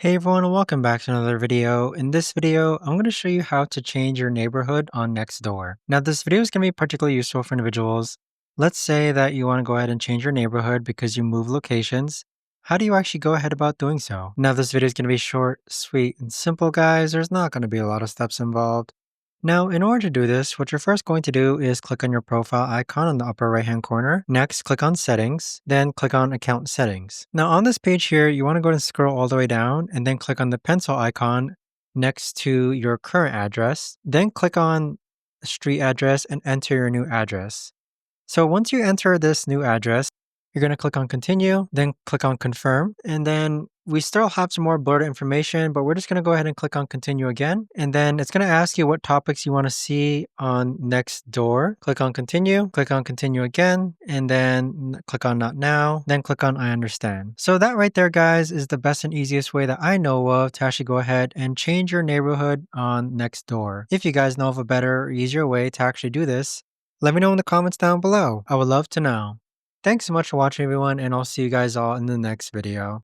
Hey everyone, and welcome back to another video. In this video, I'm going to show you how to change your neighborhood on Nextdoor. Now, this video is going to be particularly useful for individuals. Let's say that you want to go ahead and change your neighborhood because you move locations. How do you actually go ahead about doing so? Now, this video is going to be short, sweet, and simple, guys. There's not going to be a lot of steps involved. Now, in order to do this, what you're first going to do is click on your profile icon in the upper right hand corner. Next, click on Settings, then click on Account Settings. Now, on this page here, you want to go and scroll all the way down and then click on the pencil icon next to your current address. Then click on Street Address and enter your new address. So once you enter this new address, you're going to click on Continue, then click on Confirm, and then we still have some more blurred information, but we're just going to go ahead and click on Continue again. And then it's going to ask you what topics you want to see on Nextdoor. Click on Continue again, and then click on Not Now, then click on I Understand. So that right there, guys, is the best and easiest way that I know of to actually go ahead and change your neighborhood on Nextdoor. If you guys know of a better or easier way to actually do this, let me know in the comments down below. I would love to know. Thanks so much for watching, everyone, and I'll see you guys all in the next video.